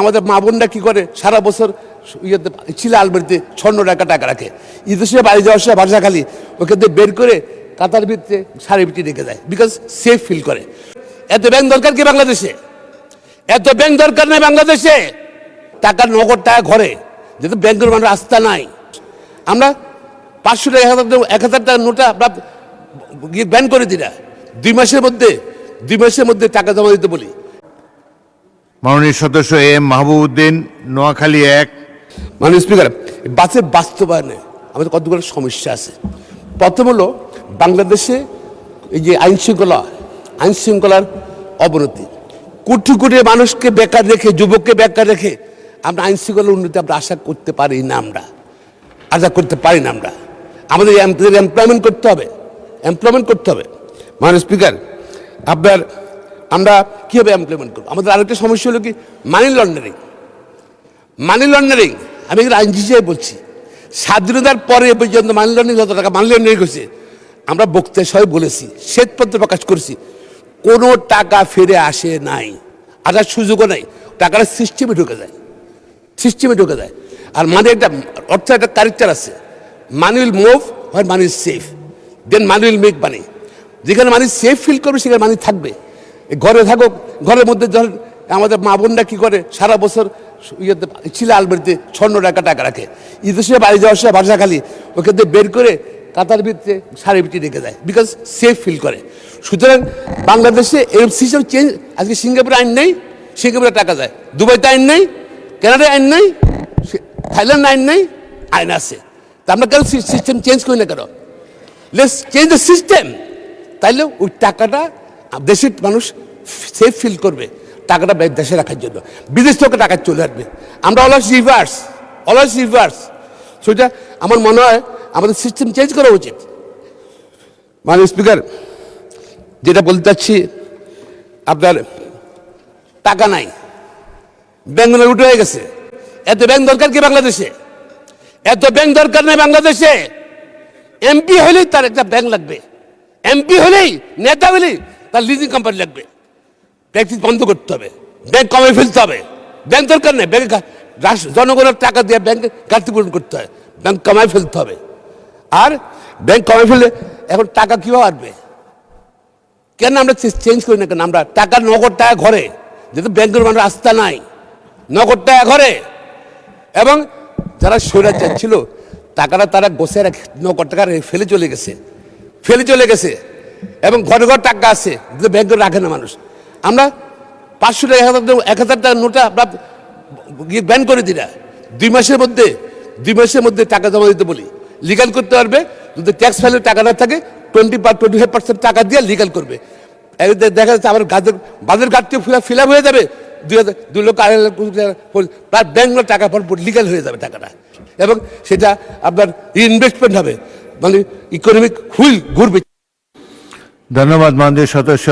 আমাদের মা বোনরা কী করে সারা বছর ইয়েতে ছিল আলমারিতে 56 টাকা রাখে, ঈদের সময় বাড়ি যাওয়ার সময় বাসাখালি ওকে দিয়ে বের করে কাতার ভিতরে শাড়ি ভিতরে রেখে দেয়, বিকজ সেফ ফিল করে। এত ব্যাংক দরকার কি বাংলাদেশে? এত ব্যাংক দরকার নেই বাংলাদেশে। টাকার নগদ টাকা ঘরে, যেহেতু ব্যাংকের মানুষ আস্থা নাই। আমরা 500 টাকা 1000 টাকার নোটা আমরা ব্যান করে দিই না, 2 মাসের মধ্যে টাকা জমা দিতে বলি। মাননীয় সদস্য এম মাহবুবউদ্দিন, নোয়াখালী 1। মাননীয় স্পিকার, বাসের বাস্তবায়নে আমাদের কতগুলো সমস্যা আছে। প্রথম হলো বাংলাদেশে এই যে আইন শৃঙ্খলার অবনতি, কোটি কোটি মানুষকে বেকার রেখে, যুবককে বেকার রেখে আমরা আইন শৃঙ্খলার উন্নতি আমরা আশা করতে পারি না। আমরা আমাদের এমপ্লয়মেন্ট করতে হবে। মাননীয় স্পিকার, আমরা কীভাবে এমপ্লয়মেন্ট করবো? আমাদের আরেকটা সমস্যা হলো কি মানি লন্ডারিং। আমি আইনজীবী হিসেবে বলছি, স্বাধীনতার পরে পর্যন্ত মানি লন্ডারিং যত টাকা মানি লন্ডারিং হয়েছে, আমরা বক্তৃতায় সবাই বলেছি, শ্বেতপত্র প্রকাশ করেছি, কোনো টাকা ফিরে আসে নাই, আসার সুযোগও নাই। টাকাটা সিস্টেমে ঢুকে যায়। আর মানে একটা একটা ক্যারেক্টার আছে, মানি উইল মুভ হয় money is safe, then money will make money. যেখানে মানি সেফ ফিল করবে সেখানে মানি থাকবে। ঘরে থাকুক, ঘরের মধ্যে ধরেন আমাদের মা বোনরা কী করে সারা বছর ইয়েতে ছিল আলমারিতে 56 টাকা রাখে, ঈদের সময় বাড়ি যাওয়ার সময় বাসাখালি ওকে দিয়ে বের করে কাতার ভিতরে শাড়ি ভিতরে রেখে দেয়, বিকজ সেফ ফিল করে। সুতরাং বাংলাদেশে এরকম সিস্টেম চেঞ্জ। আজকে সিঙ্গাপুরে আইন নেই, সিঙ্গাপুরে টাকা যায়। দুবাইতে আইন নেই, কানাডায় আইন নেই, থাইল্যান্ড আইন নেই, আইন আছে। তা আমরা কেন সিস্টেম চেঞ্জ করি না কেন? Let's change the system. তাইলে ওই টাকাটা দেশের মানুষ সেফ ফিল করবে, টাকাটা দেশে রাখার জন্য। বিদেশ থেকে টাকা চলে আসবে। আমরা অলওয়েজ রিভার্স। সেটা আমার মনে হয় আমাদের সিস্টেম চেঞ্জ করা উচিত। মাননীয় স্পিকার, যেটা বলতে চাচ্ছি, আপনার টাকা নাই, ব্যাংক উঠে হয়ে গেছে। এত ব্যাংক দরকার কি বাংলাদেশে? এত ব্যাংক দরকার নেই বাংলাদেশে। এমপি হলেই তার একটা ব্যাংক লাগবে, এমপি হলেই, নেতা হলেই তার লিজিং কোম্পানি লাগবে। ট্যাক্স বন্ধ করতে হবে, ব্যাংক কমে ফেলতে হবে। ব্যাংক দরকার নেই, ব্যাংকে জনগণের টাকা দিয়ে ব্যাংকে ঘাটতি পূরণ করতে হয়, ব্যাংক কমায় ফেলতে হবে। আর ব্যাংক কমে ফেললে এখন টাকা কীভাবে আসবে? কেন আমরা চেঞ্জ করি না কেন? আমরা টাকা নগদ টাকা ঘরে, যেহেতু ব্যাংকের মানুষ আস্থা নাই, নগদ টাকা ঘরে। এবং যারা স্বৈরাচার ছিল টাকাটা তারা গোছে রাখে, নগদ টাকা ফেলে চলে গেছে এবং ঘরে টাকা আছে, ব্যাংকে রাখে না মানুষ। আমরা 500 টাকা 1000 টাকার নোটা আমরা ব্যান করে দিই না, 2 মাসের মধ্যে টাকা জমা দিতে বলি। লিগাল করতে পারবে, যদি ট্যাক্স ফাইলে টাকা না থাকে 25% টাকা দিয়ে লিগাল করবে। দেখা যাচ্ছে আবার বাজার ঘাটতি ফিল আপ হয়ে যাবে, 2 লক্ষ 2.5 লাখ প্রায় ব্যাংকের টাকা লিগাল হয়ে যাবে টাকাটা, এবং সেটা আপনার ইনভেস্টমেন্ট হবে, মানে ইকোনমিক হুইল ঘুরবে। ধন্যবাদ মাননীয় সদস্য।